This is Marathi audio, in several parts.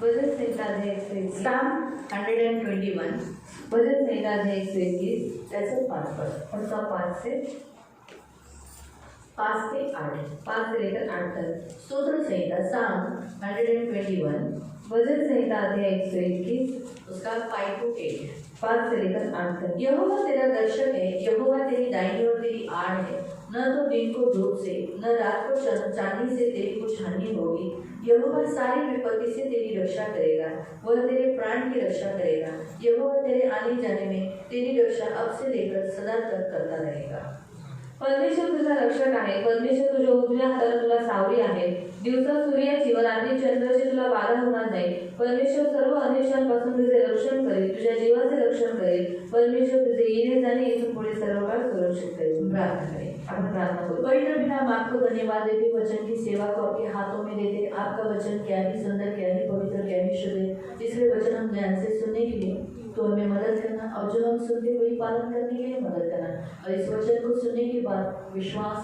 भजन संहिता अध्याय 121. Psalm 121. भजन संहिता अध्याय 121. त्याचं 5 पद. उसका 5 से 8. 5 से लेकर 8 तक. स्तोत्र संहिता Psalm 121. भजन संहिता अध्याय 121. उसका 5 to 8. 5 से लेकर 8 तक. यहोवा तेरा दर्शन है, यहोवा तेरी दाहिनी और तेरी आड़ है। न तो दिन को धूप से, न रात को चांदी से तेरी कुछ हानि होगी। यहोवा सारी विपत्ति से तेरी रक्षा करेगा, वह तेरे प्राण की रक्षा करेगा। यहोवा तेरे आने जाने में तेरी रक्षा अब से लेकर सदा तक करता रहेगा। परमेश्वर तुझा रक्षक आहे. परमेश्वर तुझ्या उजव्या हाताला तुला सावली आहे. दिवसा सूर्याची व रात्री चंद्राची तुला बाधा होणार नाही. परमेश्वर सर्व अनिष्टांपासून तुझे रक्षण करेल, तुझ्या जीवाचे रक्षण करेल. परमेश्वर तुझे येणे जाणे इथून पुढे सर्व काळ सुरक्षित करेल. प्रार्थना करें। आपण प्रार्थना करू. पवित्र पिता, हम आपको धन्यवाद देते हैं वचन की सेवा को आपके हाथों में देते हैं। आपका वचन क्या ही सुंदर, क्या ही पवित्र, क्या ही शुद्ध है। इसलिए वचन हम ध्यान से सुनने के लिए तो हमें मदद करना, और जो हम सुनते वही पालन करने के लिए मदद करना, और इस वचन को सुनने के बाद विश्वास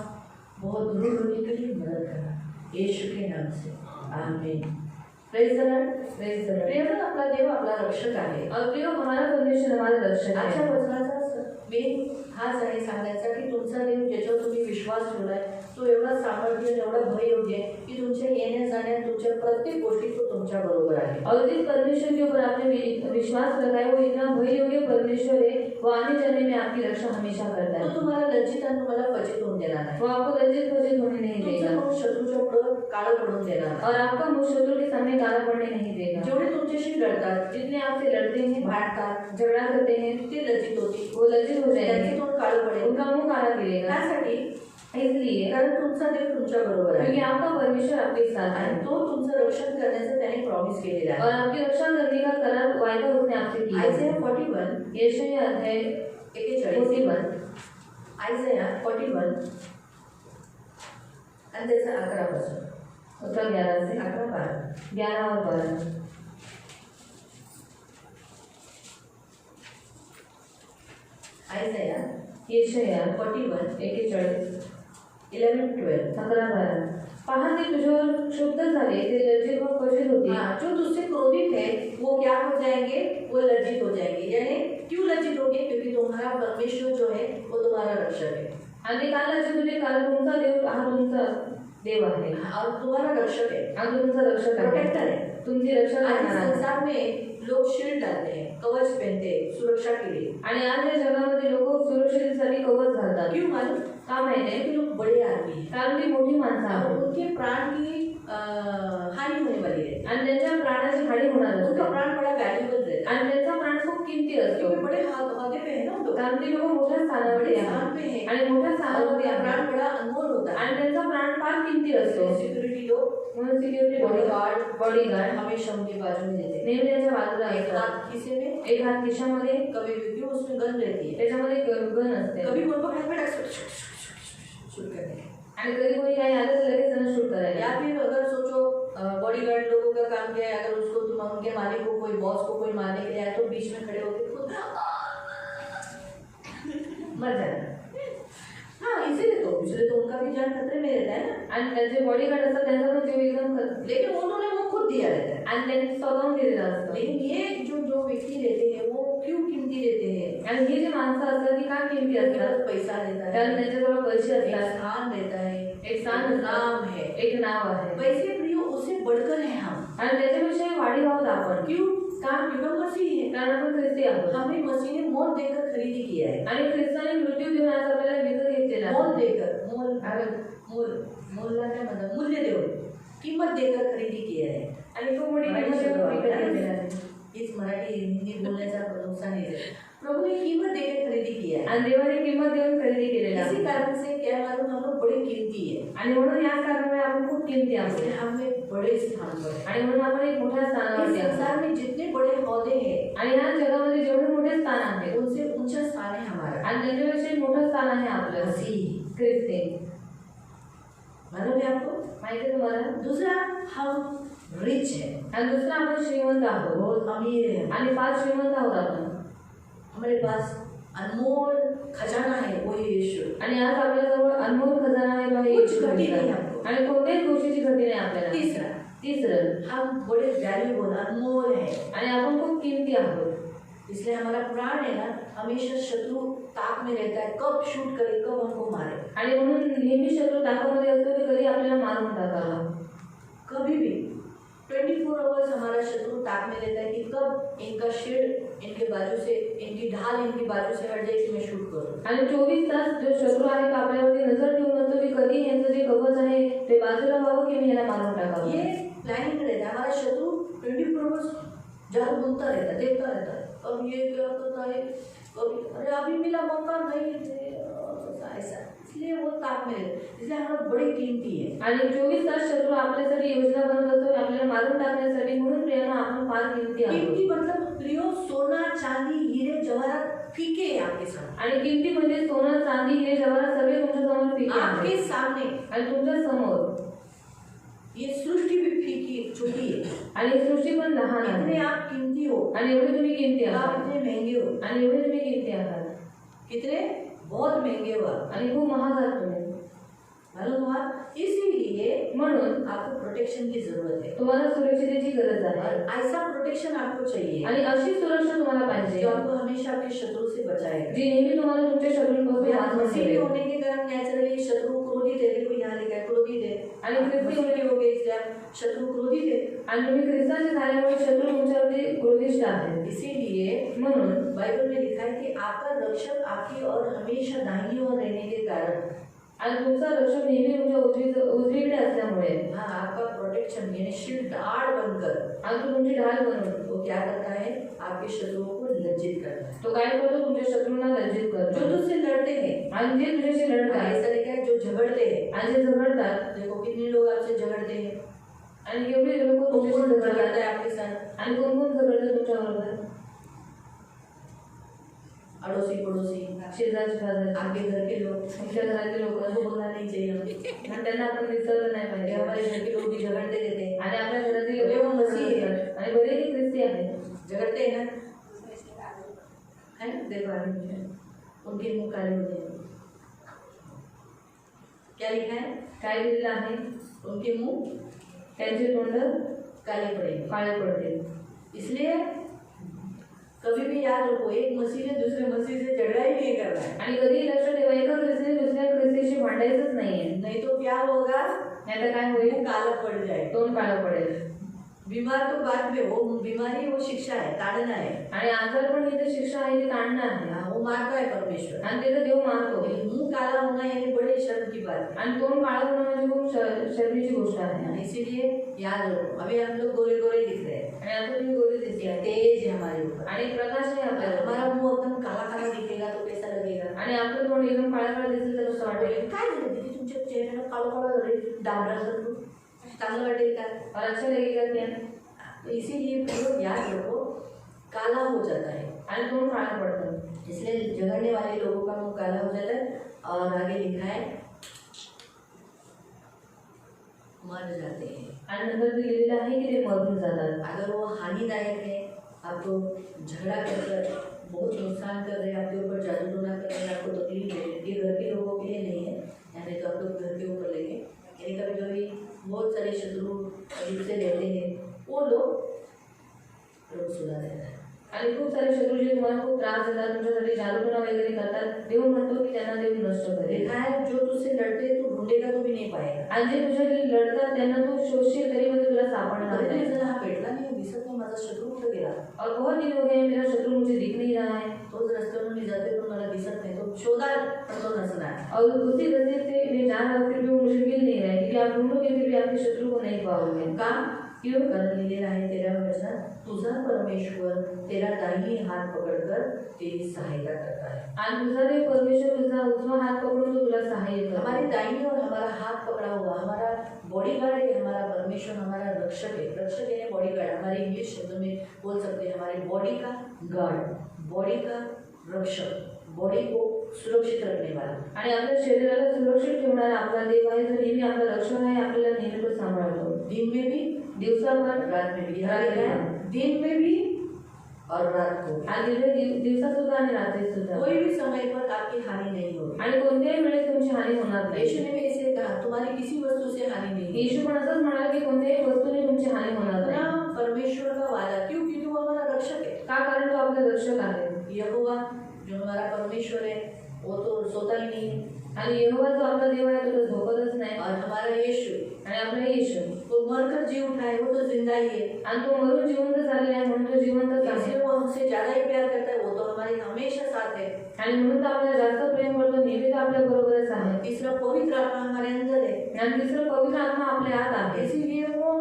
बहुत दृढ़ होने के लिए मदद करना, यीशु के नाम से आमीन। Praise the Lord, praise the Lord. प्रिय आपला देव आपला रक्षक आहे, और प्रिय हमारा परमेश्वर हमारा रक्षक आजच्या आहे. वचनाचा मेन हाच आहे सांगायचा की तुमचा देव ज्याच्यावर तुम्ही विश्वास ठेवलाय तो एवढा सामर्थ्य, एवढा भययोग्य आहे की तुमच्या येण्या जाण्यात, तुमच्या प्रत्येक गोष्टी तो तुमच्या बरोबर आहे। और जिस परमेश्वर के ऊपर आपने विश्वास लगाया वो इतना भययोग्य परमेश्वर है. वो आने जाने में आपकी रक्षा हमेशा करता तो है. तुम्हाला लज्जित आणि तुम्हाला पचित होऊन देणार नाही। वो आपको लज्जित फजित होने नहीं तुमचं देगा. मुख शत्रूच्या पुढं काळं पडून देणार नाही। और आपका मुंह शत्रु के सामने काला पड़ने नहीं देगा. जेवढे तुमच्याशी लढतात, जितने आपसे लड़ते हैं, भांडतात, झगड़ा करते हैं, ते लज्जित होतील, वो लज्जित हो त्यांचे जाएंगे. तोंड काळं पडेल। उनका मुंह काला गिरेगा. त्यासाठी इसलिए कारण तुमचा देव तुमच्या बरोबर क्योंकि आहे आपका परमेश्वर आपके साथ आणि है तो तुमचं रक्षण करण्याचं त्याने प्रॉमिस केलेला और आहे। आपकी रक्षा करने का करार वायदा उसने आपसे किया है. आयझाया 41 यशाया अध्याय 41, आयझाया 41 आणि त्याचा 11 पासून उसका 11 से 11 12 11 और 12. आयझाया यशाया 41 41 11 12 11 12. पहा ते तुझ्यावर क्षुब्ध झाले, ते लज्जित व पचित होते. हाँ, जो तुझसे क्रोधित है वो क्या हो जाएंगे, वो लज्जित हो जाएंगे। यानी क्यों लज्जित होंगे, क्योंकि तुम्हारा परमेश्वर जो है वो तुम्हारा रक्षक है आणि काल लज्जित होते, कारण तुमचा देव हा तुमचा देव आहे और तुम्हारा रक्षक है, आणि तुमचा रक्षक आहे, प्रोटेक्टर है। तुमची रक्षा आज करणार आहे. संसार में लोग शील्ड डालते हैं, कवच पहनते हैं सुरक्षा के लिए। आणि आज या जगामध्ये लोक सुरक्षिततेसाठी कवच घालतात. क्यों मालूम, का माहिती आहे? कि लोग बड़े आदमी हैं कारण ती मोठी माणसं और आहेत उनके प्राण की हानि होने वाली है। आणि त्यांच्या प्राणाची हानी होणार उनका असते प्राण बड़ा वैल्यूबल रहता है आणि त्यांचा प्राण खूप किमती असतो. क्योंकि बड़े औहदे पे है ना लोग, कारण ती लोक मोठ्या स्थानावरती बड़े आहेत स्थान पे है आणि मोठ्या और स्थानावरती उनका आहेत प्राण बड़ा अनमोल होता है। आणि त्यांचा प्राण फार किमती असतो. सिक्युरिटी लोग, म्हणून सिक्युरिटी बॉडीगार्ड हमेशा उनके बाजू में रहते हैं। नेहमी त्यांच्या बाजूला एक असतात. हाथ खीसे में, एक हात खिशामध्ये, कभी क्यों उसमें गन रहती है, त्याच्यामध्ये गन असते कभी कोई पकड़ में शुरू करते हैं। आणि कधी कोणी काही आलं तर लगेच त्यांना शूट करायला. या फिर अगर सोचो बॉडीगार्ड लोगों का काम क्या है, अगर उसको तुम उनके मालिक को, कोई बॉस को कोई मारने के लिए आए तो बीच में खड़े होकर खुद मर जाना। हाँ, इसीलिए तो उनका भी जान खतरे में रहता है ना। आणि त्यांचे बॉडीगार्ड असतात त्यांचा पण जीव एकदम लेकिन उन्होंने वो खुद दिया रहता है। आणि त्यांनी स्वतःहून दिलेलं असतं. लेकिन ये जो व्यक्ति रहते हैं वो क्यों कीमती रहते हैं, आणि ही जी माणसं असतात ती का किमती उनके असतात? पास पैसा रहता कारण है, त्यांच्याजवळ पैसे एक असतात, स्थान रहता है, एक स्थान असतं, नाम है। एक नाव आहे वैसे प्रियो उससे बढ़कर है हम। आणि त्याच्यापेक्षा वाढीव आहोत आपण. क्यों? काम क्यों मसीह है, कारण आपण ख्रिस्ती आहोत हमें मसीह ने मोल देकर खरीदी किया है। आणि ख्रिस्ताने मृत्यू देऊन आज आपल्याला विकत घेतलेला मोल आहे. देकर, मोलला काय म्हणतात, मूल्य देऊन, किंमत देकर खरेदी किया है। आणि तो मोठी किंमत देऊन विकत घेतलेला आहे. इस मराठी हिंदी बोलण्याचा नुकसान है। प्रभु ने कीमत देकर खरीदी किया है। आणि देवाने किंमत देऊन खरेदी केलेला इसी आहे. कारण से क्या मालूम, हम लोग बड़े कीमती है आणि म्हणून याच कारणामुळे आपण खूप किमती इसलिए आहोत हम एक बड़े स्थान पर है। आणि म्हणून आपण एक मोठ्या इस स्थानावरती आहोत. संसार में जितने बड़े औहदे हैं आणि या जगामध्ये जेवढे मोठे स्थान आहे उनसे ऊंचा स्थान है हमारा आणि त्यांच्यापेक्षा एक मोठं स्थान आहे आपलं मसीह। ख्रिस्ती. मालूम है आपको? माहिती आहे तुम्हाला? दूसरा, हम रिच है, आणि दुसरं आपण श्रीमंत आहोत बहुत अमीर है, आणि फार श्रीमंत आहोत आपण. हमारे पास अनमोल खजाना है वो यीशु। आणि आज आपल्याजवळ अनमोल खजाना आहे बा हे कुछ येशू घटी ख्रिस्त. नाही आपको। आणि कोणत्याच गोष्टीची घटी नाही आपल्याला. तीसरा, तिसरं, हम बड़े वैल्यूबल अनमोल हैं, आणि आपण खूप किमती आहोत. इसलिए हमारा प्राण है ना हमेशा शत्रु ताक में रहता है, कब शूट करे, कब हमको मारे. आणि म्हणून नेहमी शत्रू ताकामध्ये असतो की कधी आपल्याला मारून टाकावा. कभी भी 24 आवर्स हमारा शत्रु ताक में रहता है कि कब इनका शील्ड इनके बाजू से, इनकी ढाल इनकी बाजू से हट जाए कि मैं शूट करूं. आणि 24 तास जो शत्रू आहे तो आपल्यावरती नजर ठेवून असतो की कधी यांचं जे कवच आहे ते बाजूला व्हावं की मी याला मारून टाकावं. ये प्लानिंग रहता है. हमारा शत्रु 24 आवर्स जादू बुनता रहता है, देखता रहता है, अब ये क्या करता है, कभी अरे अभी मिला मौका नहीं दे, ऐसा. इसलिए वो ताक में रहता है. इसलिए हम लोग बड़े कीमती है. आणि 24 तास शत्रू आपल्यासाठी योजना बनवत असतो आपल्याला मारून टाकण्यासाठी. म्हणून प्रियानो आपण फार किमती आहोत. कीमती मतलब प्रियो सोना चांदी हीरे जवाहरात फीके है आपके सामने. आणि किमती म्हणजे सोनं चांदी हे जवाहरात सगळे तुमच्या समोर फिके आपके आहेत. सामने आणि तुमच्या समोर ये सृष्टि भी फीकी छोटी है. आणि सृष्टी पण लहान इतने आहे. आप कीमती हो, आणि एवढे तुम्ही किमती आप आहात. इतने महंगे हो, आणि एवढे तुम्ही किमती आहात. कितने बहुत महंगे हो आप. आणि खूप महाग आहात तुम्ही. मालूम हुआ. इसीलिए म्हणून आपको प्रोटेक्शन की जरूरत है. तुम्हाला सुरक्षितेची गरज आहे. और ऐसा प्रोटेक्शन आपको चाहिए आणि अशी सुरक्षा तुम्हाला पाहिजे जो आपको हमेशा आपके शत्रु से बचाएगा. जी नेहमी तुम्हाला तुमच्या शत्रूंपासून यहाँ वाचवून मसीही ठेवेल. होने के कारण नेचुरली शत्रु क्रोधित है. देखो यहाँ लिखा है क्रोधित है. आणि ख्रिस्ती मसीही हो गए इसलिए आप शत्रु क्रोधित है. आणि तुम्ही ख्रिस्ताचे झाल्यामुळे शत्रू तुमच्यावरती क्रोधिष्ठ आहेत. इसीलिए म्हणून बाइबल में लिखा है कि आपका रक्षक आपकी और हमेशा दाहिनी ओर रहने के कारण, आणि तुमचा रक्षक नेहमी तुमच्या उजवीकडे असल्यामुळे हाँ आपका प्रोटेक्शन यानी शील्ड आड़ बनकर आणि तो तुमची ढाल बनवतो. वो क्या करता है, आपके शत्रुओं को लज्जित करता है. तो काय करतो, तुमच्या शत्रूंना लज्जित जो करतो. तुझसे लड़ते हैं, आणि जे तुझ्याशी लढतात ऐसा लिखा है जो झगड़ते हैं. आणि जे झगडतात. देखो कितने लोग आपसे झगड़ते हैं. आणि एवढे लोक कौन तुमच्याशी कौन झगड़ता झगडतात. है आपके साथ. आणि कोण कोण झगडतात तुमच्याबरोबर. अड़ोसी पड़ोसी, शेजारचे पाजारचे, आपके घर के लोग. तुमच्या घरातले लोक. उनको बोलना नहीं चाहिए हमें. आणि त्यांना आपण विसरलं नाही ये पाहिजे. हमारे घर के लोग भी झगड़ते रहते हैं. आणि आपल्या घरातील अरे लोक वो मसीही है. आणि बरेच ख्रिस्ती आहेत. झगड़ते हैं ना, है ना. देखो आगे उनके मुंह काले होते हैं. क्या लिखा है, काय दिलेलं आहे, उनके मुंह त्यांचे तोंड काले पड़ेंगे. काळे पडतील. इसलिए कभी भी याद रखो, एक मसीह ने दूसरे मसीह से झगड़ा ही नहीं करना है. आणि कधी लक्षात ठेवा एका ख्रिस्तीने दुसऱ्या ख्रिस्तीशी भांडायचंच नाहीये. नहीं तो क्या होगा, नाहीतर काय वो होईल, काला पड़ जाए. तोंड काळं पडेल. बीमार तो बाद में, वो बीमारी वो शिक्षा है, ताड़ना है. आणि आजार पण ही तर शिक्षा आहे, ती ताणणं आहे. हाँ, वो मारता है परमेश्वर. आणि ते तर देव मारतो. मुंह काला होना यानी बड़े शर्म की बात है. आणि तोंड काळं होणं म्हणजे खूप शर्मीची गोष्ट आहे. इसीलिए याद रखो, अभी हम लोग गोरे गोरे दिख रहे हैं, आणि आता तुम्ही गोरी दिसते आहे. तेज है हमारे ऊपर. आणि प्रकाश आहे अगर आपल्याला. हमारा मुंह एकदम काला काला दिखेगा तो कैसा लगेगा. आणि आपलं तोंड एकदम काळं काळं दिसेल तर कसं वाटेल. काय झालं दीदी तुमच्या चेहऱ्याला काळं काळं झालं डांबरासारखं, चांगलं वाटेल का. और अच्छा लगेगा क्या. तो इसीलिए लोग याद रखो, काला हो जाता है. आणि तोंड काळं पडतं. इसलिए झगड़ने वाले लोगों का मुंह काला हो जाता है. और आगे लिखा है मर जाते हैं. आणि नंतर ते लिहिलेलं आहे की ते मरून जातात. अगर वो हानिदायक है, आपको झगड़ा कर बहुत नुकसान कर रहे हैं, आपके ऊपर जादू टोना कर रहे हैं, आपको तकलीफ दे रहे हैं, ये घर के लोगों के लिए नहीं है. यानी तो आप लोग घर के ऊपर लेंगे. यानी कभी कभी बहुत सारे शत्रु जिससे रहते हैं वो लोग सुधा रहता है. आणि खूप सारे शत्रू जे तुम्हाला खूप त्रास देतात, तुमच्यासाठी जादूटोना वगैरे करतात, देव म्हणतो की त्यांना देव नष्ट करेल. देखा है जो तुझसे लड़ते तू ढूंढेगा तो भी नहीं पाएगा. आणि जे तुझ्याशी लढतात त्यांना तू शोधशील तरी मध्ये तुला सापडणार अरे नाही. जरा हा भेटला नाही, दिसत नाही, माझा शत्रू कुठे गेला. और बहुत दिन हो गए मेरा शत्रु मुझे दिख नहीं रहा है. तोच रस्त्यावरून मी जाते पण मला दिसत नाही. तो शोधा पण तो नसणार. और उसी रास्ते से मैं जा रहा हूँ फिर भी वो मुझे मिल नहीं रहा है, क्योंकि आप ढूंढोगे फिर भी आपके शत्रु को नहीं पाओगे. का क्यों कारण लिहिलेला आहे 13व्या वचनात, तुझा परमेश्वर तेरा दाहिनी हात पकडकर तेरी सहायता करता है. आणि तुझा देव परमेश्वर तुझा उजवा हात पकडून तो तुला सहाय्य करतो. हमारी दाहिनी और हमारा हाथ पकड़ा हुआ हमारा बॉडीगार्ड है. हमारा परमेश्वर हमारा रक्षक है. रक्षक यानी बॉडीगार्ड. हमारे इंग्लिश शब्द में बोल सकते हैं हमारी बॉडी का गार्ड, बॉडी का रक्षक, बॉडी को सुरक्षित रखने वाला. आणि आपल्या शरीराला सुरक्षित ठेवणारा आपला देव आहे, जो नेहमी आपला रक्षक आहे, आपल्याला नेहमी तो सांभाळतो. दिन में भी दिवसा पण रात में भी. रात में भी. दिन में भी और रात को आणि दिवसा सुद्धा आणि रात्री सुद्धा कोई भी समय पर आपकी हानि नहीं होगी। आणि कोणत्याही वेळेस तुमची हानी होणार यीशु नाही। ने भी ऐसे कहा, तुम्हारी किसी वस्तु से हानि नहीं होगी। येशू पण असंच म्हणाला की कोणत्याही वस्तूने तुमची हानी होणार ना नाही। परमेश्वर का वादा, क्यों? क्योंकि वो हमारा रक्षक है। का? कारण तो आपला रक्षक आहे। यहोवा जो हमारा परमेश्वर है वो तो सोता ही नहीं है। आणि यहोवा जो आपला देव आहे तो झोपतच नाही। और हमारा यीशु आणि आपला येशू वो मरकर जी उठा है, वो तो जिंदा ही है। आणि तो मरून जिवंत झालेला आहे म्हणून तो जिवंतच आहे। इसलिए वो हमसे ज्यादा ही प्यार करता है, वो तो हमारे हमेशा साथ है। आणि म्हणून तो आपल्याला जास्त प्रेम करतो, नेहमी तो आपल्या बरोबरच आहे। तीसरा पवित्र आत्मा हमारे अंदर है, आणि तिसरं पवित्र आत्मा आपल्या आत आहे। इसीलिए वो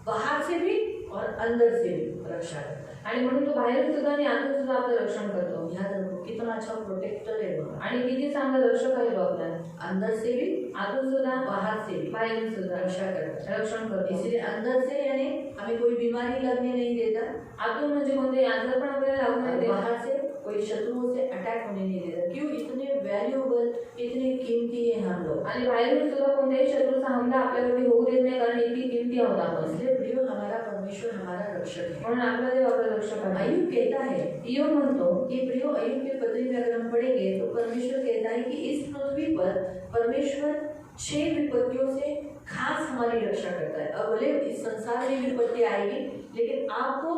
बाहर से भी और अंदर से भी रक्षा करता है। आणि म्हणून तो बाहेर सुद्धा आणि आतून सुद्धा आपलं रक्षण करतो। याद रखो कितना अच्छा प्रोटेक्टर है वो, आणि किती चांगला रक्षक आहे तो आपला। अंदर से भी आतून सुद्धा बाहर से भी बाहेरून सुद्धा रक्षा करता है। रक्षण करतो। इसलिए अंदर से यानी हमें कोई बीमारी लगने नहीं देता, आतून म्हणजे कोणते आजार पण आपल्याला लागू और नाही देत। बाहर से कोई शत्रुओं से अटैक होने नहीं देता। क्यों? इतने वैल्यूएबल, इतने कीमती है हम लोग। आणि बाहेरून सुद्धा कोणत्याही शत्रूचा हमला आपल्यावरती होऊ देत नाही, कारण इतकी किमती आहोत आपण। इसलिए प्रियो हमारा परमेश्वर हमारा रक्षक है। म्हणून आपला देव आपला रक्षक आहे। अय्यूब कहता है, इय्योब म्हणतो कि प्रियो अय्यूब के पत्री में अगर हम पढ़ेंगे तो परमेश्वर कहता है कि इस पृथ्वी पर परमेश्वर 6 विपत्तियों से खास हमारी रक्षा करता है। अब भले इस संसार में विपत्ति आएगी, लेकिन आपको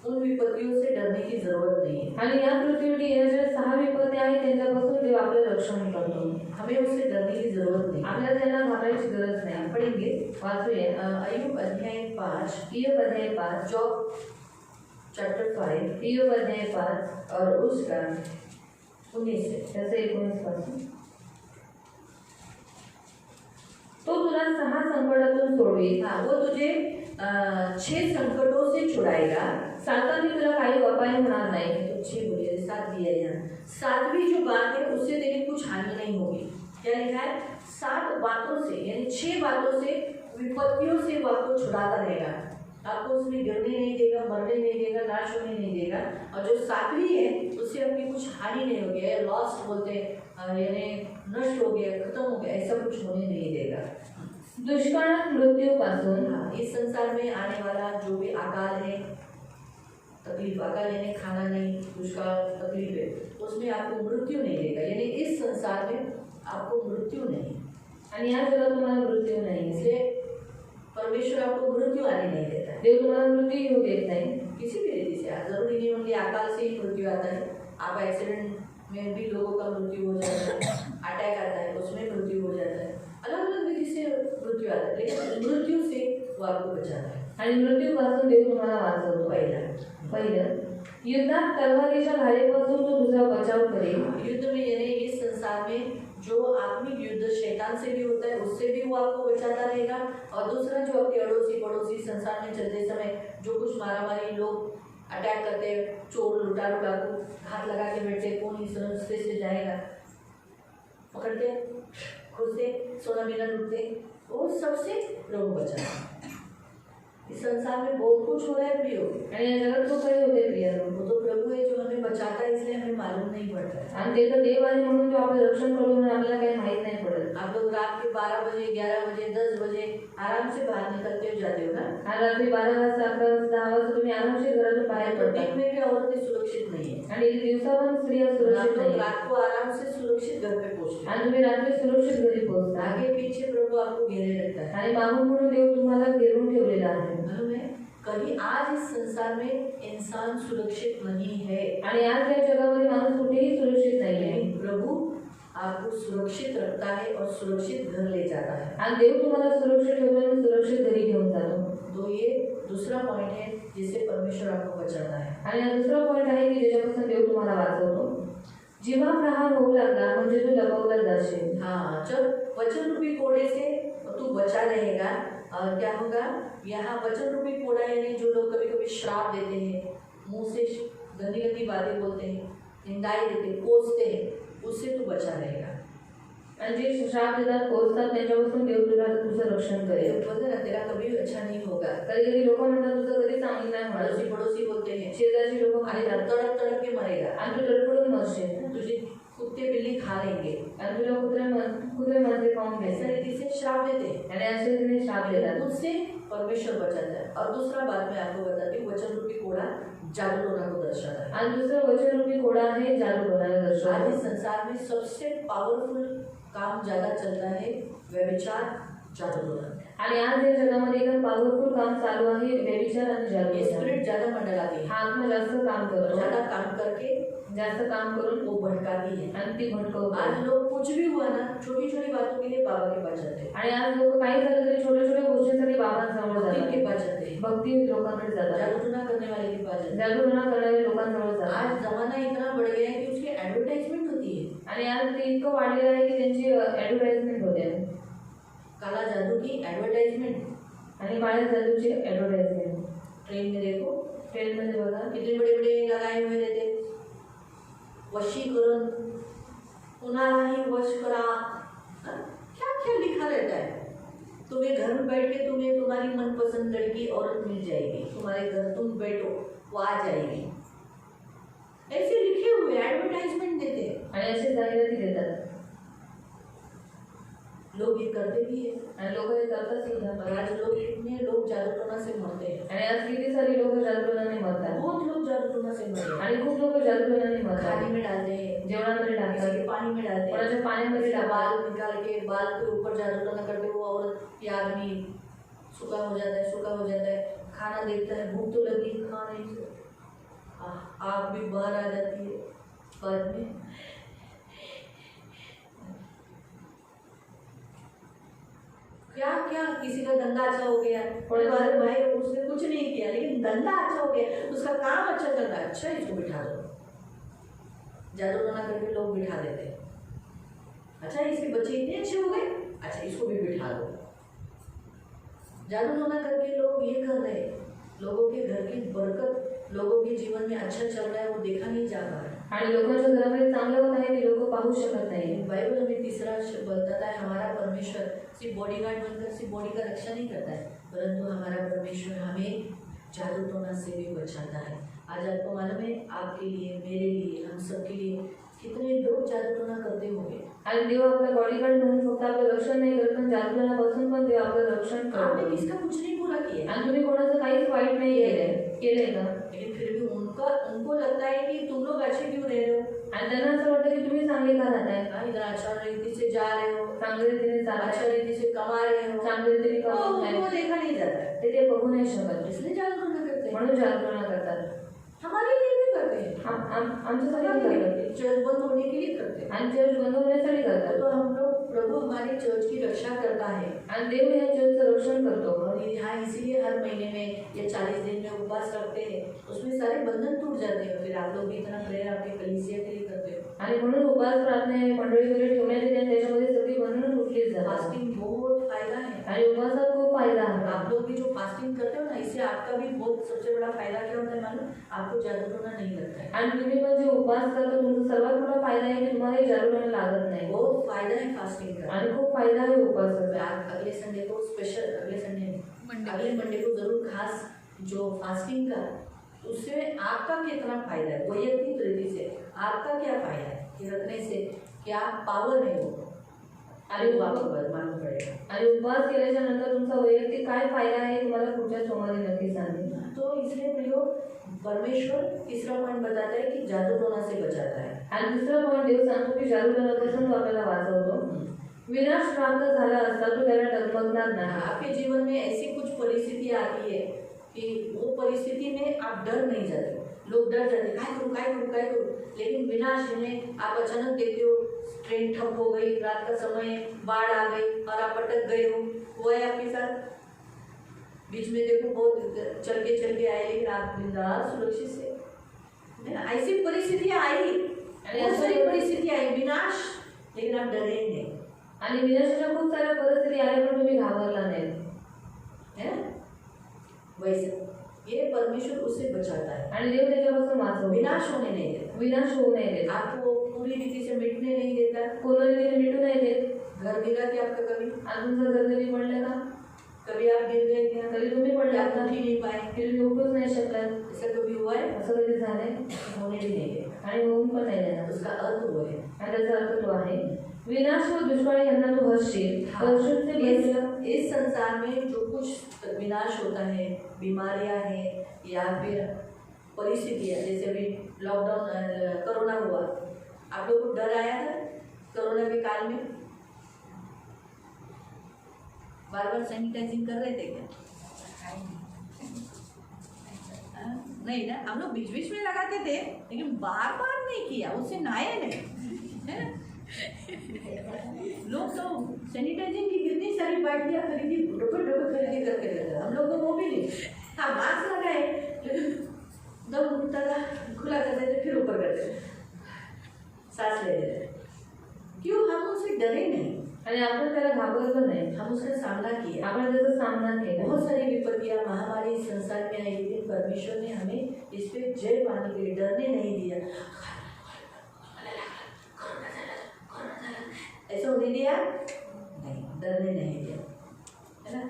उन विपत्तियों से डरने की जरूरत नहीं है। आणि या पृथ्वीवर येणाऱ्या 6 विपत्ती आहेत त्यांच्यापासून देव आपलं रक्षण करतो। हमें उससे डरने की जरूरत नहीं। आपल्याला त्यांना घाबरायची गरज नाही। पढ़ेंगे वाचूया अय्यूब अध्याय 5, इय्योब अध्याय 5, जॉब चैप्टर 5 इय्योब अध्याय 5 और उसका 19 से। त्याचं 19 पासून। तो तुला 6 संकटातून सोडवेल, हाँ, वो तुझे 6 संकटों से छुड़ाएगा। सातांनी तुला काही उपाय होणार नाही। तो 6 बोलिए, 7 दिया है यहाँ। 7वीं जो बात है उससे तेरी कुछ हानि नहीं होगी। क्या लिखा है? 7 बातों से यानी 6 बातों से, विपत्तियों से वो आपको छुड़ाता रहेगा। आपको उसमें गिरने नहीं देगा, मरने नहीं देगा, नाश होने नहीं देगा। और जो 7वीं है उससे आपकी कुछ हानि नहीं होगी, लॉस्ट बोलते हैं, यानी नष्ट हो गया, खत्म हो गया, ऐसा कुछ होने नहीं देगा। दुष्काळात मृत्यूपासून, हाँ, इस संसार में आने वाला जो भी अकाल है, तकलीफ, अकाल यानी खाना नहीं, दुष्काल तकलीफ है, उसमें आपको मृत्यु नहीं देगा। यानी इस संसार में आपको मृत्यु नहीं, आणि या जगात तुम्हाला मृत्यू नाही। इसलिए परमेश्वर आपको मृत्यु आने नहीं देता है। देव तुम्हाला मृत्यू येऊ देत नाही। किसी भी रीति से, जरूरी नहीं होंगे अकाल से ही मृत्यू आता है। आप एक्सीडेंट में भी लोगों का मृत्यु हो जाता है, अटैक आता है उसमें मृत्यु हो जाता है, अलग अलग विधि से मृत्यू आता है, लेकिन मृत्यू से वो आपको बचाता है। आणि मृत्यूपासून देव तुम्हाला वाचवतो। पहिलं युद्धात तलवारीच्या धारेपासून तो तुझा बचाव करेल। युद्ध में यानी इस संसार में जो आत्मिक युद्ध शैतान से भी होता है उससे भी वो आपको बचाता रहेगा। और दूसरा जो आपके अड़ोसी पड़ोसी संसार में चलते समय जो कुछ मारामारी लोग अटैक करते हैं, चोर लुटारू डाकू हाथ लगा के बैठते, कौन इस रास्ते से जाएगा, पकड़ते खुदते सोना बिना लुटते, वो सबसे प्रभु बचाता। इस संसार में बहुत कुछ हो रहा है प्रियो, आणि या जगात खूप काही होते प्रिय। वो तो प्रभु है जो हमें बचाता है, इसलिए हमें मालूम नहीं पड़ता है। आणि ते तर देव आहे म्हणून तो आपलं रक्षण करतो म्हणून आपल्याला काही माहित नाही पडत। आप लोग रात के 12 बजे 11 बजे 10 बजे आराम से बाहर निकलते हो जाते हो ना। आज रात्री 12 वाजता 11 वाजता 10 वाजता तुम्ही आरामशीर घरातून बाहेर तो पडता। दिन में भी औरतें सुरक्षित नहीं है, आणि दिवसा पण स्त्रिया सुरक्षित नाही। रात को आराम से सुरक्षित घर पे पहुंचते आणि तुम्ही रात्री सुरक्षित घरी पोहोचता। आगे पीछे प्रभु आपको घेरे रखता है। आणि मागून म्हणून देव तुम्हाला घेरून ठेवलेला आहे। मालूम है, कभी आज इस संसार में इंसान सुरक्षित नहीं है, आणि आज या जगामध्ये माणूस कुठेही सुरक्षित नाही आहे। लेकिन प्रभु आपको सुरक्षित रखता है और सुरक्षित घर ले जाता है। आणि देव तुम्हाला सुरक्षित ठेवतो आणि सुरक्षित घरी घेऊन जातो। तो ये दूसरा पॉइंट है जिससे परमेश्वर आपको बचाता है। आणि हा दुसरा पॉइंट आहे की ज्याच्यापासून देव तुम्हाला वाचवतो। जीवा प्रहार होऊ लागला म्हणजे तू लपवला जाशील। हाँ, जब वचन रूपी कोड़े से तू बचा रहेगा, और क्या होगा, यहाँ वचन रूपी कोड़ा यानी जो लोग कभी कभी श्राप देते हैं, मुंह से गंदी गंदी बातें बोलते हैं, निंदाई देते हैं, कोसते हैं, उससे तू बचा रहेगा। आणि जे श्राप देतात कोसतात त्यांच्यापासून देव तुला तुझं रक्षण करेल। बोलते ना तेरा कभी अच्छा नहीं होगा। कधी कधी लोक म्हणतात तुझं कधी चांगलं नाही होणार। पड़ोसी पड़ोसी बोलते हैं, शेजारची लोक अरे तड़प तड़प के मरेगा, आणि तू तडफडून मरशील। तुझे कुत्ते बिल्ली खा लेंगे, आणि तुला कुत्रे मांजरे खाऊन ऐसा घ्यायचे रीति से श्राप देते हैं। आणि अशा रीतीने श्राप देतात. उससे परमेश्वर बचाता है। और दूसरा बात मैं आपको बताती हूँ, वचन रूपी घोड़ा जादू टोना को दर्शाता है। आणि दुसरं वचन रूपी घोडा आहे जादू टोनाला आज दर्शवतो. इस संसार में सबसे पावरफुल काम ज्यादा चलता है व्यभिचार, जादू टोना। आणि आज या जगामध्ये एकदम पॉवरफुल काम चालू आहे व्यभिचार आणि जादू ये टोना. स्पिरिट ज्यादा मंडलाती है, हा आत्मा जास्त काम करतो, ज्यादा काम करके जास्त काम करून वो भटकाती है। आणि ती भटकवतो. आज लोग कुछ भी हुआ ना, छोटी छोटी बातों के लिए बाबा के पास जाते हैं, आणि आज लोक काही झालं तरी छोट्या छोट्या गोष्टींसाठी बाबांजवळ भक्ति जातात, के पास जाते हैं, भक्ती लोकांकडे जातात, जादू टोना करने वाले के पास जाते हैं। जादू टोना करणारे लोकांजवळ जातात. आज जमाना इतना बढ़ गया है कि उसकी एडवर्टाइजमेंट होती है। आणि आज ते इतकं वाढलेलं आहे की त्यांची ऍडव्हर्टाइजमेंट होते काला जादू की एडवर्टाइजमेंट आणि काळ्या जादूची ऍडव्हर्टाइजमेंट. ट्रेन में देखो, ट्रेनमध्ये बघा कितने बड़े बड़े लगाए हुए रहते, वशीकरण, कुणालाही वश करा, क्या क्या लिखा रहता है। तुम्हें घर में बैठ के तुम्हें तुम्हारी मनपसंद लड़की औरत मिल जाएगी, तुम्हारे घर तुम बैठो वो आ जाएगी, ऐसे लिखे हुए एडवर्टाइजमेंट देते हैं। आणि असे जाहिराती देतात. लोग ये करते भी है, आणि लोक हे करतात सुद्धा. और आज लोग कितने लोग जादू टोना से मरते हैं, आणि आज किती सारी लोक जादू टोनाने मरतात बहुत लोग जादू टोना से मरते हैं। आणि खूप लोक जादू टोनाने खाने मरतात. में डालते हैं, जेवणामध्ये किसी टाकतात, के पानी में डालते हैं, कोणाच्या पाण्यामध्ये किसी का टाकतात. बाल निकाल के बाल के ऊपर जादू टोना करके वो औरत या आदमी सूखा हो जाता है, सूखा हो जाता है। खाना देखता है, भूख तो लगी, खा नहीं सकता, आग भी बाहर आ जाती है बाद में। क्या क्या किसी का धंधा अच्छा हो गया, और अरे भाई उसने कुछ नहीं किया लेकिन धंधा अच्छा हो गया, उसका काम अच्छा चल रहा है, अच्छा इसको बिठा दो। जादू टोना करके लोग बिठा देते हैं। अच्छा इसके बच्चे इतने अच्छे हो गए, अच्छा इसको भी बिठा दो। जादू टोना करके लोग ये कर रहे हैं, लोगों के घर की बरकत, लोगों के जीवन में अच्छा चल रहा है वो देखा नहीं जा पा रहा है। आणि लोकांच्या घरामध्ये चांगलं होत आहे ते लोक पाहू शकत नाही. बाइबल हमें तीसरा बताता है, हमारा परमेश्वर सिर्फ बॉडीगार्ड बनकर सिर्फ बॉडी का रक्षा नहीं करता है, परंतु हमारा परमेश्वर हमें जादू टोना से भी बचाता है। आज आपको मालूम है, आपके लिए, मेरे लिए, हम सबके लिए कितने लोग जादू टोना करते होंगे। आणि देव आपला बॉडीगार्ड म्हणून फक्त आपलं रक्षण नाही करत, पण जादू टोनापासून पण देव आपलं रक्षण आपने करतो. किसका कुछ नहीं बुरा किया, आणि तुम्ही कोणाचं काहीच वाईट नाही केलंय का? लेकिन फिर भी उनको लगता है कि तुम लोग अच्छे क्यों रह रहे हो, आणि त्यांना असं वाटतं की तुम्ही चांगले का राहताय, इधर अच्छा रीति से जा रहे हो, चांगल्या रीतीने अच्छा चालताय, रीति से कमा रहे हो, चांगल्या रीतीने वो कमवताय, देखा नहीं जाता है, ते बघू नाही शकत, इसलिए जादू टोना करते हैं। म्हणून जादू टोना करतात. हमारे लिए भी करते हैं, आमच्यासाठी पण करतात चर्च बंद होने के लिए करते हैं। आणि चर्च बंद होण्यासाठी करतात. तो हम लोग, प्रभु हमारी चर्च की रक्षा करता है, आणि देव या चर्चचं रक्षण करतो. और यहाँ इसीलिए हर महीने में या 40 दिन में उपवास रखते हैं, उसमें सारे बंधन टूट जाते हैं। फिर आप लोग भी इतना प्रेयर आपके कलीसिया के लिए करते हो। आणि म्हणून उपवास प्रार्थना मंडळीकडे ठेवण्यात येते आणि त्याच्यामध्ये सगळी बंधनं तुटली जातात. फास्टिंग बहुत फायदा है, आणि उपवासात खूप फायदा आहे. आप लोग भी जो फास्टिंग करते हो ना, इससे आपका भी बहुत सबसे बड़ा फायदा क्या होता है मालूम, आपको जादू टोना नहीं लगता है। आणि तुम्ही पण जे उपवास करता तुमचा सर्वात मोठा फायदा आहे की तुम्हाला जादू टोना लागत नाही. बहुत फायदा है फास्टिंग का। आणि खूप फायदा आहे उपवासाचा. अगले संडे को स्पेशल, अगले मंडे को जरूर खास जो फास्टिंग का, उससे आपका कितना फायदा है, वैयक्तिक रीति से आपका क्या फायदा है, ये रखने से क्या पावर है वो, आणि वो आपको मालूम पड़ेगा। आणि उपवास केल्याच्या नंतर तुमचा वैयक्तिक काय फायदा आहे तुम्हाला पुढच्या सोमवारी नक्की सांगेन. तो इसलिए प्रयोग परमेश्वर तीसरा पॉइंट बताता है कि जादू टोना से बचाता है। आणि दुसरा पॉईंट देव सांगतो की जादू टोनापासून तो आपल्याला वाचवतो. विनाश प्राप्त झाला असता तो त्याला डगमगणार नाही. आपके जीवन में ऐसी कुछ परिस्थिति आती है कि वो परिस्थिति में आप डर नहीं जाते, लोग डर जाते, काय करूं, लेकिन विनाश में आप अचानक देखते हो ट्रेन ठप हो गई, रात का समय, बाढ़ आ गई और आप अटक गए हो, वो है आपके साथ। बीच में देखो बहुत चल के आए, लेकिन आप बिंदास सुरक्षित से, ऐसी परिस्थितियां आई, बहुत सारी परिस्थिति आई, विनाश, लेकिन आप डरे नहीं। आणि विनाशाच्या खूप साऱ्या परिस्थिती आल्या पण तुम्ही घाबरला नाही. है वैसे ये परमेश्वर उसे बचाता है, आणि देव त्याच्यापासून वाचवतो. विनाश होने नहीं देता, विनाश होऊ नाही देत, आपको पूरी रीति से मिटने नहीं देता। पूर्ण रीतीने मिटू नाही देत. घर गिरा क्या आपका कभी, आणि तुमचं घर कधी पडलं का, कभी आप गिर गए क्या, कधी तुम्ही पडला आप का, उठ ही नहीं पाए, फिर उठूच नाही शकलात. ऐसा कभी हुआ है, असं कधी झालंय होने भी नहीं है। आणि होऊन पण नाही देणार. उसका अर्थ वो है। आणि त्याचा अर्थ तो आहे विनाश व दुष्काळ यांना तू हसशील. पशूंचे बैल इस संसार में जो कुछ विनाश होता है, बीमारियां हैं या फिर परिस्थितियाँ, जैसे अभी लॉकडाउन कोरोना हुआ, आप लोग को डर आया था कोरोना के काल में? बार बार सैनिटाइजिंग कर रहे थे क्या? नहीं ना, हम लोग बीच बीच में लगाते थे लेकिन बार बार नहीं किया, उससे नहाए नहीं, है ना? लोग तो सैनिटाइजिंग की कितनी सारी बाल्टियाँ खरीदी, डब्बे खरीदी करके रखते, हम लोग को वो भी नहीं। हाँ, मास्क लगाए लेकिन दम उठता था, खुला कर देते, फिर ऊपर कर देते, सांस ले लेते। क्यों? हम उससे डरे नहीं आणि आपण त्याला घाबरलो नाही. हम उसका सामना किया। आपण त्याचा सामना केला. बहुत सारी विपत्तियां, महामारी इस संसार में आई, लेकिन परमेश्वर ने हमें इस पे जय पाने के लिए डरने नहीं दिया। ऐसा होने दिया नहीं, डरने नहीं दिया, है ना?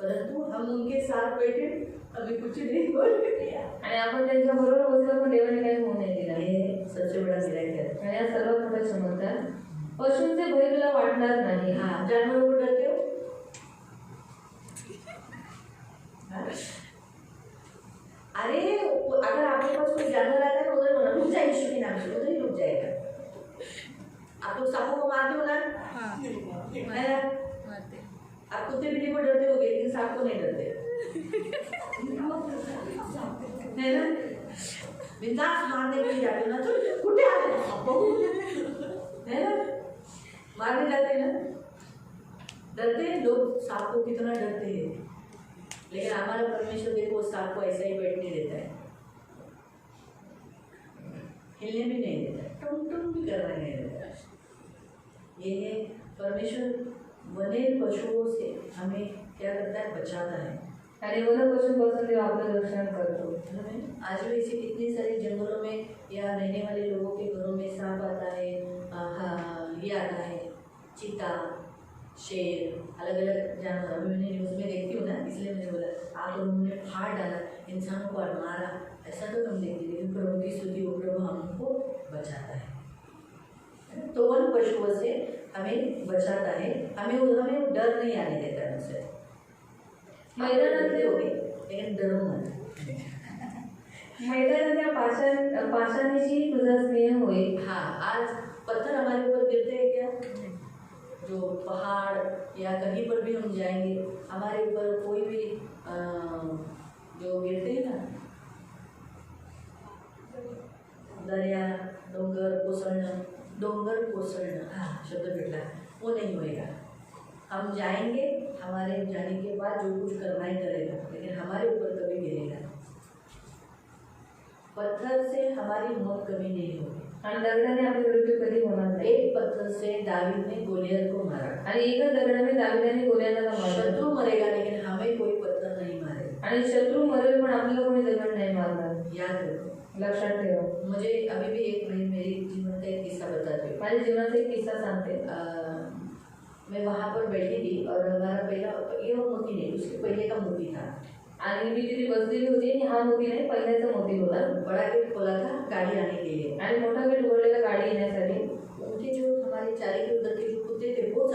परंतु हम उनके साथ बैठे, अभी कुछ नहीं बोलने दिया आणि आपण त्यांच्या बरोबर बसलो पण देवाने काही होऊ नाही दिला. ये सबसे बड़ा मिराकल है। आणि या सर्वात मोठा चमत्कार. पशूंचे भय तुला वाटणार नाही. हाँ, जानवरों को डरते हो? हाँ? अरे अगर आपके पास कोई जानवर आता है तो उधर बोला रुक जाए, यीशु के नाम से, उधर ही रुक जाएगा। आप लोग सांपों को मारते हो ना? है ना? आप कुत्ते बिल्ली को डरते होगे लेकिन सांप को नहीं डरते, है ना? बिंदास मारने के लिए जाते हो ना, तो कुत्ते आते हैं सांपों को, है ना? मारने जाते हैं ना, डरते हैं लोग, सांप को कितना डरते हैं, लेकिन हमारा परमेश्वर देखो सांप को ऐसा ही बैठने देता है, हिलने भी नहीं देता, टुम टुम भी करने नहीं देता। ये है परमेश्वर वने पशुओं से हमें क्या करता है, बचाता है। आणि वन पशुपासून देव आपलं रक्षण करतो. आज भी ऐसे कितने सारे जंगलों में या रहने वाले लोगों के घरों में सांप आता है, ये आता है, चीता, शेर, अलग अलग जानवर। अभी मैंने न्यूज़ में देखती हूँ ना, इसलिए मैंने बोला आप उन्होंने फाड़ डाला, इंसानों को मारा, ऐसा तो हम देखते, लेकिन प्रभु की स्तुति हो, प्रभु हमको बचाता है। तो वन पशुओं से हमें बचाता है, हमें डर नहीं आने देता है उनसे। मैदानातले होगे लेकिन डरो मत। मैदानातल्या पाषाणीशी तुझा स्नेह होईल. हाँ, आज पत्थर हमारे ऊपर गिरते हैं क्या? जो पहाड़ या कहीं पर भी हम जाएंगे, हमारे ऊपर कोई भी जो गिरते हैं ना, दरिया, डोंगर कोसळणं, हाँ शब्द भेटला, वो नहीं होएगा। हम जाएंगे, हमारे जाने के बाद जो कुछ करना ही करेगा, लेकिन हमारे ऊपर कभी गिरेगा। पत्थर से हमारी मौत कभी नहीं होगी। आणि दगडाने आपली मृत्यू कधी होणार नाही. एक पत्थर से दावीद ने गोलियत को मारा, आणि एका दगडाने दाविदाने गोलियाला मारलं. शत्रु मरेगा लेकिन हमें कोई पत्थर नहीं मारेगा। आणि शत्रू मरेल पण आपल्याला कोणी दगड नाही मारणार. याद रखो, लक्षात ठेव. मुझे अभी भी एक मेरी जीवन का एक किस्सा बताती हूँ। माझ्या जीवनाचा एक किस्सा सांगते. मैं वहाँ पर बैठी थी और हमारा पहला ये मोती नहीं, उसके पहले का मोती था, आणि मी तिथे बसलेली होती आणि हा मोती नाही, पहिल्याचा मोती होता. बड़ा गेट खोला था गाड़ी आने के लिए, आणि मोठा गेट उघडलेला गाडी येण्यासाठी. उनके जो हमारे चारे के उधर के जो कुत्ते थे, बहुत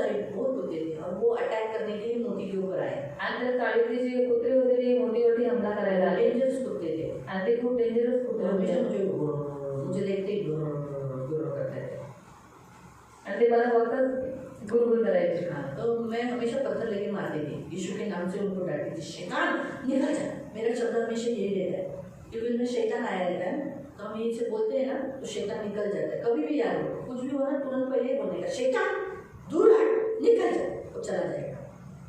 कुत्ते थे, और वो अटैक करने के लिए मोती के ऊपर आए। आणि त्या चाळीतले जे कुत्रे होते ते मोतीवरती हमला करायला आले. डेंजरस कुत्ते थे, आणि ते खूप डेंजरस कुत्रे हमेशा होते. मुझे देखते ही गुर्र करते थे। आणि ते मला फक्त गुरगुर करायचे. हाँ, तो मैं हमेशा पत्थर लेके मारती थी, यीशु के नाम से उनको डांटती थी, शैतान निकल जा। मेरा शब्द हमेशा यही रहता है, क्योंकि उनमें शैतान आया रहता है, तो हम यही से बोलते हैं ना, तो शैतान निकल जाता है। कभी भी याद हो, कुछ भी हो ना, तुरंत पहले बोलने का, शैतान दूर हट, निकल जा, वो चला जाएगा।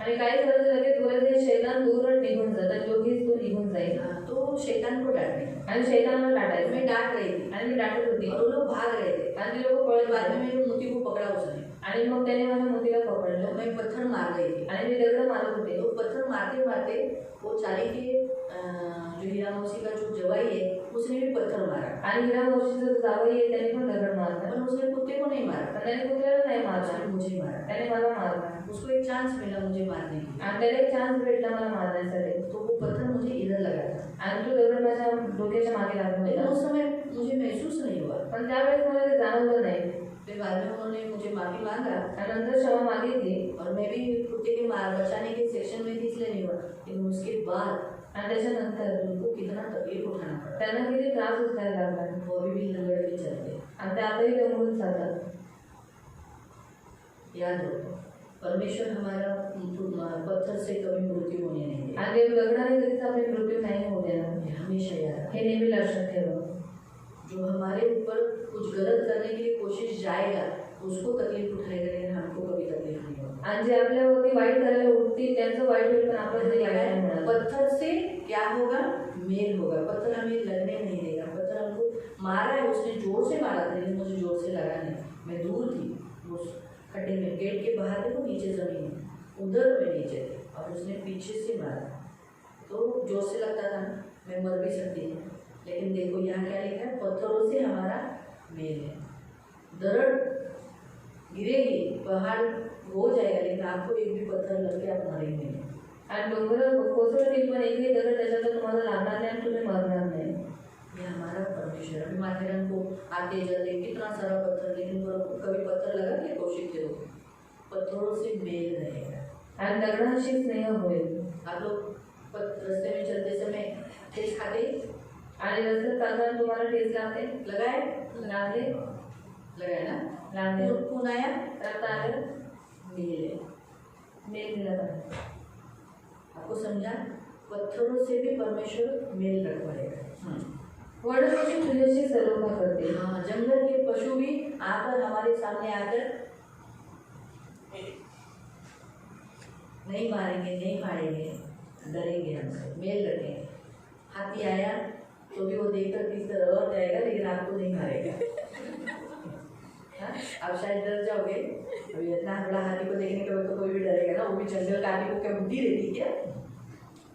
आणि काही जण लगेच बोलायचे शैतान दूर निघून जातात, योगीच तो निघून जाईल. तो शैतान को डांटने, आणि शैतानाला डाटायचं. मैं डांट रही थी आणि मी डाटत होती और वो लोग भाग रहे थे, आणि ते लोक पळत बाद होते. में मेरे मोती को पकड़ा उसने, आणि मग त्याने माझ्या मोतीला पकडलं तो मैं पत्थर मार रही थी, आणि मी दगड मारत होते. तो पत्थर मारते मारते वो चाली के जो हीरा मौसी का जो जवाई है उसने भी पत्थर मारा, आणि हिरा मावशीचा जो जावई आहे त्याने पण दगड मारला. पर उसने कुत्ते को नहीं मारा, पण त्याने कुत्र्याला नाही मारला, उसने मुझे मारा। त्याने मला मारला. उसको एक चांस मिला मुझे मारने की, आणि त्याला एक चान्स भेटला मला मारण्यासाठी. तो वो पत्थर मुझे इधर लगा था, आणि तो दगड माझ्या डोक्याच्या मागे लागलं लेकिन होतं, उस समय मुझे महसूस नहीं हुआ। पण त्यावेळेस मला ते जाणवलं नाही. फिर बाद में उन्होंने मुझे माफी मांगा आणि नंतर क्षमा मागितली और मैं भी कुत्ते के मार बचाने के सेक्शन में थी, इसलिए नहीं हुआ। लेकिन उसके बाद आणि त्याच्यानंतर उनको कितना तकलीफ उठाना पड़ा, त्यांना किती त्रास उचलायला लागला वो अभी भी लंगड़ के चलते। आणि ते आताही लंगडून जातात. याद रखो, परमेश्वर हमारा पत्थर से कभी मृत्यू होने नहीं देगा। आणि दगडाने कधीच आपली मृत्यू नाही होऊ देणार, ये हमेशा याद रखो। हे नेहमी लक्षात ठेवा. जो हमारे ऊपर कुछ गलत करने के लिए कोशिश जाएगा उसको तकलीफ उठाएगा, लेकिन हमको कभी तकलीफ नहीं होगा। आणि जे आपल्यावरती वाईट करायला उठतील त्यांचं वाईट होईल, पण आपलं कधी वाईट नाही होणार. पत्थर से क्या होगा? मेल होगा। पत्थर हमें लगने नहीं देगा। पत्थर हमको मारा है, उसने जोर से मारा था, लेकिन मुझे जोर से लगा नहीं। मैं दूर थी उस खड्डे में, गेट के बाहर देखो नीचे जमीन है, उधर में नीचे थे और उसने पीछे से मारा, तो जोर से लगता था ना, मैं मर भी सकती थी। लेकिन देखो यहाँ क्या लिखा है, पत्थरों से हमारा मेल है। दरड़ गिरेगी, पहाड़ हो जाएगा, लेकिन आपको एक भी पत्थर लग के आप मरेंगे नहीं। आणि डोंगर कोसळतील पण एकही दगड त्याच्यात तुम्हाला लागणार नाही आणि तुम्ही मरणार नाही. ये हमारा परमेश्वर। अभी माथेरान को आते जाते कितना सारा पत्थर, लेकिन वो कभी पत्थर लगा के कोशिश करो, पत्थरों से मेल रहेगा। आणि दगडांशी स्नेह होईल. आप लोग रास्ते में चलते समय ठेस खाते, आणि रस्त्यात चालताना तुम्हाला ठेच लागते, लगाए लागले ना, लागले कौन आया? रक्त आलं, मेल है। मेल दिला पाहिजे. आपको समझा? पत्थरों से भी परमेश्वर मेल रखवाएगा। वडपक्षी तुझ्याशी सलोखा करते. हाँ, जंगल के पशु भी आकर हमारे सामने आकर नहीं मारेंगे, नहीं फाड़ेंगे, डरेंगे हमसे, मेल रखेंगे। हाथी आया तो भी वो देखकर किस तरह और जाएगा, लेकिन आपको नहीं मारेगा। हाँ, आप शायद डर जाओगे, अभी इतना बड़ा हाथी को देखने के बाद तो कोई भी डरेगा ना, वो भी जंगल का हाथी को क्या बुद्धि रहती है क्या?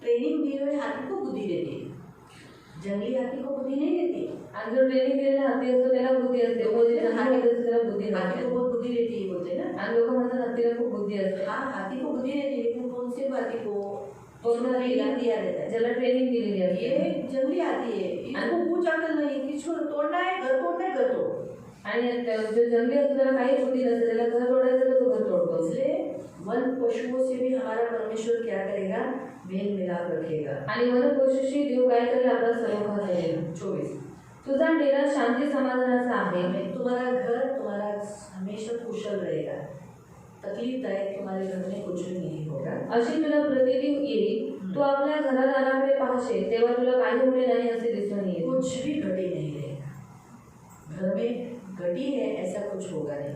ट्रेनिंग दिए हुए हाथी को बुद्धि रहती है, जंगली हाथी को बुद्धि नहीं रहती। आणि जो ट्रेनिंग दिलेला हाती असतो त्याला बुद्धी असते, वो जे हाती असतो त्याला बुद्धी हाथी नसते. को बहुत बुद्धि रहती है बोलते हैं ना। आणि लोक म्हणतात हत्तीला खूप बुद्धी असते. हाँ, हाथी को बुद्धि रहती है, लेकिन कौन से हाथी को कोणत्या ट्रेनिंग हत्तीला दिया रहता है? ज्याला ट्रेनिंग दिलेली असते. ये जंगली हाथी है, इसको कुछ अकल नहीं, किसी तोड़ना है, घर तोड़ना है, घर तोड़। आणि जो जंगली असतो त्याला काही बुद्धी नसते, त्याला घर तोडायचं तर तो घर तोडतो. इसलिए वन पशुओं से भी हमारा परमेश्वर क्या करेगा? मेल मिलाप रखेगा। आणि वनपशुशी देव काय करेल? आपला सलोखा करेल. 24 तुझा डेरा शांती समाधानाचा आहे. तुम्हारा घर तुम्हारा हमेशा कुशल रहेगा, तकलीफ दायक तुम्हारे घर में कुछ भी नहीं होगा। अशी तुला प्रतीती येईल. तू आपल्या घरादाराकडे पाहशील तेव्हा तुला काही होणे नाही असे दिसून येईल. कुछ भी घटी नहीं रहेगा, घर में घटी है ऐसा कुछ होगा नहीं।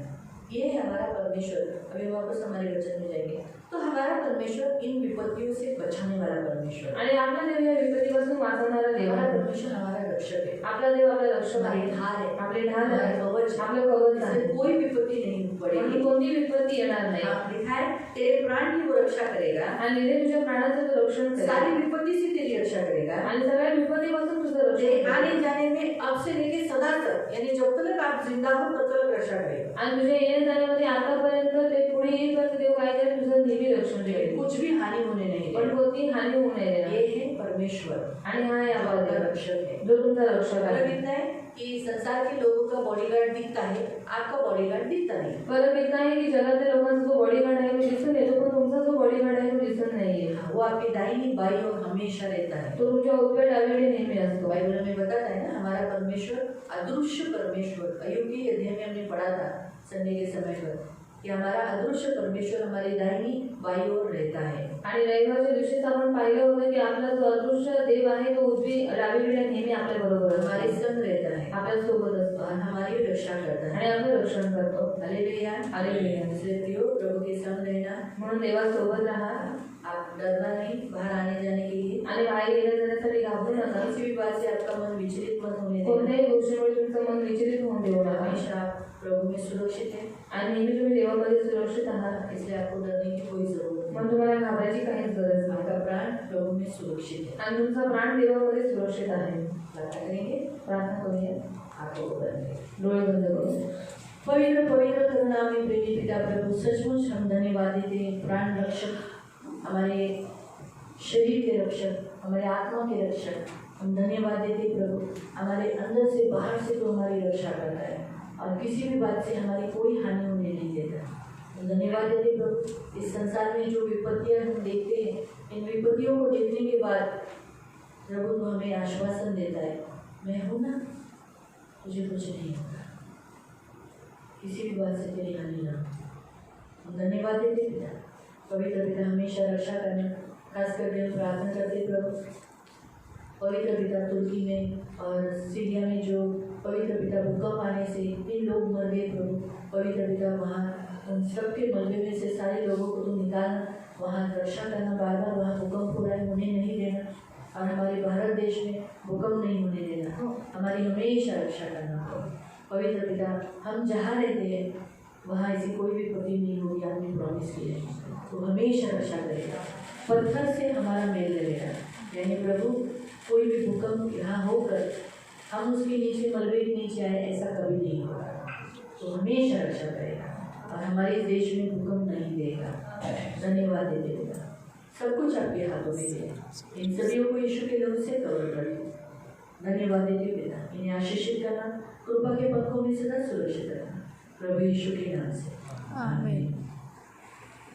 ये है हमारा परमेश्वर। अभी वापस हमारे वचन में जाएंगे तो हमारा परमेश्वर इन विपत्तियों से बचाने वाला परमेश्वर। आणि आपला देव या विपत्तीपासून वाचवणारा देव हमारा आहे. परमेश्वर हमारा रक्षक है, आपला देव आपला रक्षक हमारी आहे, ढाल है, आपले ढाल आहे, हमारा कवच है। आपलं कवच आहे. इससे कोई विपत्ति नहीं पड़ेगी। आणि कोणती विपत्ती येणार नाही. हाँ, लिखा है तेरे प्राण की वो रक्षा करेगा, आणि ते तुझ्या प्राणाचं तो रक्षण करेल. सारी विपत्ति से तेरी रक्षा करेगा। आणि सगळ्या विपत्तीपासून तुझं रक्षण तेरे करेल. आने जाने में अब से लेके सदा तक, यानी जब तक आप जिंदा हो तब तक रक्षा करेगा। आणि तुझ्या येण्या जाण्यामध्ये आतापर्यंत ते पुढे येईपर्यंत देव काय करेल? तुझं नेहमी रक्षण करेल. कुछ भी हानि होने नहीं पण देगा। कोणती हानी होऊ नये देणार. ये है परमेश्वर, आणि हा आहे आपला आपका देव रक्षक है। जो तुमचा रक्षक फर्क आहे. इतना है कि संसार के लोगों का बॉडीगार्ड दिखता है, आपका बॉडीगार्ड दिखता नहीं। फरक इतना आहे की जगातल्या लोकांचा जो बॉडीगार्ड आहे तो दिसून येतो, पण तुमचा जो बॉडीगार्ड आहे तो दिसून नाहीये. वो आपकी दाहिनी बाई ओर हमेशा रहता है। तो तुमच्या उजव्या डावीकडे नेहमी असतो. बाइबल में बताता है ना, हमारा परमेश्वर अदृश्य परमेश्वर। अयोग के अध्याय में हमने पढ़ा था संडे के समय पर कि हमारा अदृश्य परमेश्वर हमारी दाहिनी बाई ओर रहता है। आणि रविवारच्या दिवशीच आपण पाहिलं होतं की आपला जो अदृश्य देव आहे तो उजवी डावीकडे नेहमी आपल्या बरोबर असतो. हमारे संग रहता है आपल्या सोबत असतो और हमारी रक्षा करता है। आणि आपलं रक्षण करतो. Hallelujah, hallelujah. इसलिए प्रियो, प्रभु के संग रहना, म्हणून देवासोबत राहा आप डरना नहीं बाहर आने जाने के लिए। आणि बाहेर येण्या जाण्यासाठी घाबरू नका. किसी भी बात से आपका मन विचलित मत होने देना। कोणत्याही गोष्टीमुळे तुमचं मन विचलित होऊन देऊ नका. हमेशा आप प्रभु में सुरक्षित है, आणि नेहमी तुम्ही देवामध्ये सुरक्षित आहात. इसलिए आपको डरने की कोई जरूरत नहीं। मग तुम्हाला घाबरायची काहीच गरज नाही. आपका प्राण प्रभु में सुरक्षित है। आणि तुमचा प्राण देवामध्ये सुरक्षित आहे. प्रार्थना करेंगे, प्रार्थना करूया. आपको करेंगे। डोळे बंद करू. पवित्र पवित्र करुणामय प्रेमी पिता प्रभु, सचमुच हम धन्यवाद देते हैं। प्राण रक्षक, हमारे शरीर के रक्षक, हमारे आत्मा के रक्षक, हम धन्यवाद देते प्रभु, हमारे अंदर से बाहर से तो हमारी रक्षा करता है और किसी भी बात से हमारी कोई हानि होने नहीं देता। हम धन्यवाद देते प्रभु, इस संसार में जो विपत्तियां हम देखते हैं, इन विपत्तियों को देखने के बाद प्रभु तो हमें आश्वासन देता है, मैं हूँ ना, तुझे कुछ नहीं होगा, किसी भी बात से तेरी हानि ना हो। हम धन्यवाद देते पिता, पवित्र पिता हमेशा रक्षा करना, खास करके हम प्रार्थना करते प्रभु, पवित्र पिता तुर्की में और सीरिया में जो पवित्र पिता भूकंप आने से 3 लोग मर गए प्रभु, पवित्र पिता वहाँ उन सबके मलबे में से सारे लोगों को तो निकालना, वहाँ रक्षा करना, बार बार वहाँ भूकंप हो रहा है उन्हें नहीं देना, और हमारे भारत देश में भूकंप नहीं होने देना, हमारी हमेशा रक्षा करना पवित्र पिता। हम जहाँ रहते हैं वहाँ ऐसी कोई भी विपत्ति नहीं होगी, आपने प्रॉमिस किया है, तो हमेशा रक्षा करेगा। पत्थर से हमारा मेल रहेगा, यानी प्रभु कोई भी भूकंप यहाँ होकर हम उसके नीचे मलबे के नीचे आए, ऐसा कभी नहीं होगा, तो हमेशा रक्षा करेगा और हमारे देश में भूकंप नहीं देगा। धन्यवाद देते पिता, सब कुछ आपके हाथों में है, इन सभी को यीशु के नाम से कवर कर दो। धन्यवाद देते पिता, इन्हें आशीषित करना, कृपा के पंखों में सदा सुरक्षित रखना, प्रभु यीशु के नाम से आमीन।